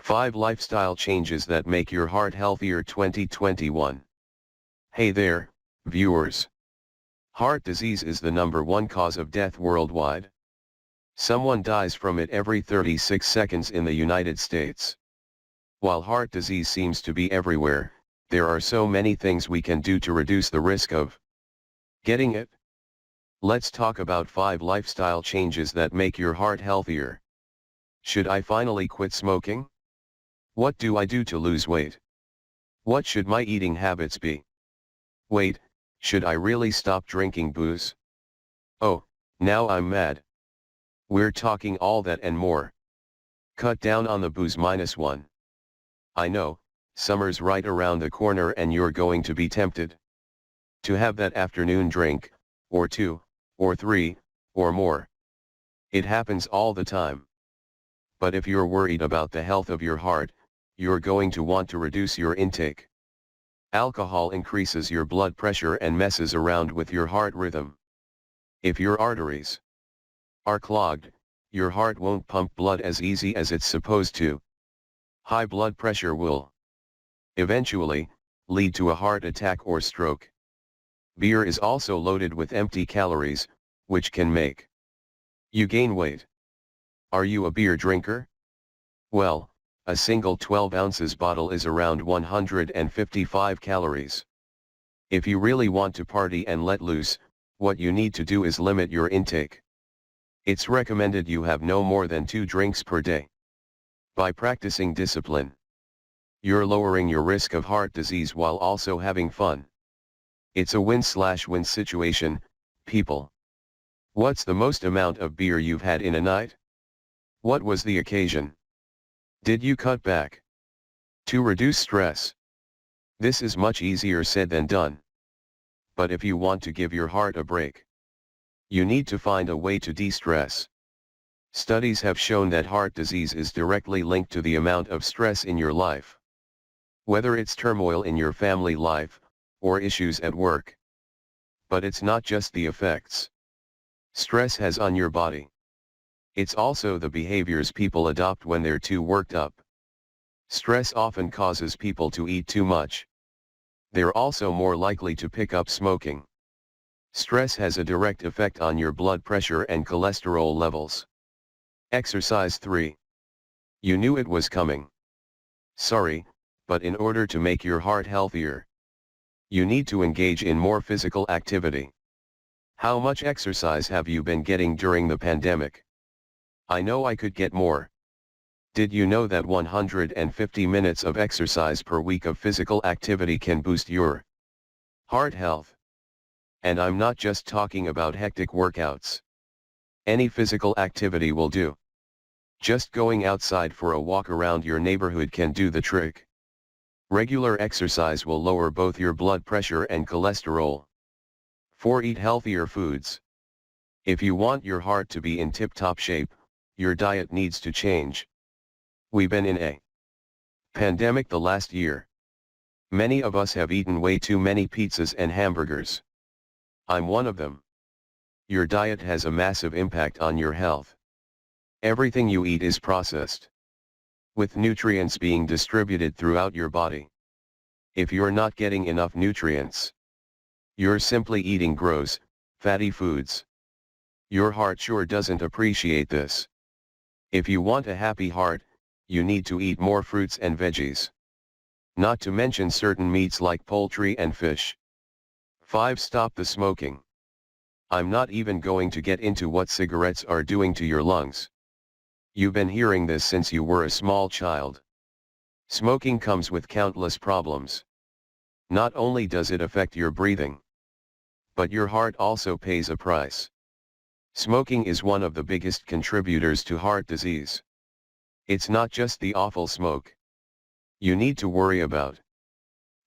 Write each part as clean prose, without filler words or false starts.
5 Lifestyle Changes That Make Your Heart Healthier 2021. Hey there, viewers. Heart disease is the #1 cause of death worldwide. Someone dies from it every 36 seconds in the United States. While heart disease seems to be everywhere, there are so many things we can do to reduce the risk of getting it. Let's talk about 5 lifestyle changes that make your heart healthier. Should I finally quit smoking? What do I do to lose weight? What should my eating habits be? Wait, should I really stop drinking booze? Oh, now I'm mad. We're talking all that and more. Cut down on the booze -1. I know, summer's right around the corner and you're going to be tempted to have that afternoon drink, or 2, or 3, or more. It happens all the time. But if you're worried about the health of your heart, you're going to want to reduce your intake. Alcohol increases your blood pressure and messes around with your heart rhythm. If your arteries are clogged, your heart won't pump blood as easy as it's supposed to. High blood pressure will eventually lead to a heart attack or stroke. Beer is also loaded with empty calories, which can make you gain weight. Are you a beer drinker? Well, a single 12 ounces bottle is around 155 calories. If you really want to party and let loose, what you need to do is limit your intake. It's recommended you have no more than 2 drinks per day. By practicing discipline, you're lowering your risk of heart disease while also having fun. It's a win-slash-win situation, people. What's the most amount of beer you've had in a night? What was the occasion? Did you cut back to reduce stress? This is much easier said than done. But if you want to give your heart a break, you need to find a way to de-stress. Studies have shown that heart disease is directly linked to the amount of stress in your life. Whether it's turmoil in your family life, or issues at work. But it's not just the effects stress has on your body. It's also the behaviors people adopt when they're too worked up. Stress often causes people to eat too much. They're also more likely to pick up smoking. Stress has a direct effect on your blood pressure and cholesterol levels. Exercise 3. You knew it was coming. Sorry, but in order to make your heart healthier, you need to engage in more physical activity. How much exercise have you been getting during the pandemic? I know I could get more. Did you know that 150 minutes of exercise per week of physical activity can boost your heart health? And I'm not just talking about hectic workouts. Any physical activity will do. Just going outside for a walk around your neighborhood can do the trick. Regular exercise will lower both your blood pressure and cholesterol. 4. Eat healthier foods. If you want your heart to be in tip-top shape, your diet needs to change. We've been in a pandemic the last year. Many of us have eaten way too many pizzas and hamburgers. I'm one of them. Your diet has a massive impact on your health. Everything you eat is processed, with nutrients being distributed throughout your body. If you're not getting enough nutrients, you're simply eating gross, fatty foods. Your heart sure doesn't appreciate this. If you want a happy heart, you need to eat more fruits and veggies. Not to mention certain meats like poultry and fish. 5. Stop the smoking. I'm not even going to get into what cigarettes are doing to your lungs. You've been hearing this since you were a small child. Smoking comes with countless problems. Not only does it affect your breathing, but your heart also pays a price. Smoking is one of the biggest contributors to heart disease. It's not just the awful smoke you need to worry about.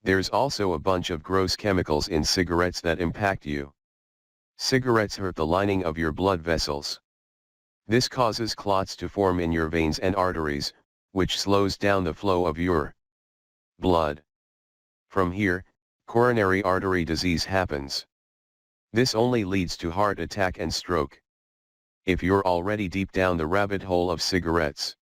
There's also a bunch of gross chemicals in cigarettes that impact you. Cigarettes hurt the lining of your blood vessels. This causes clots to form in your veins and arteries, which slows down the flow of your blood. From here, coronary artery disease happens. This only leads to heart attack and stroke. If you're already deep down the rabbit hole of cigarettes,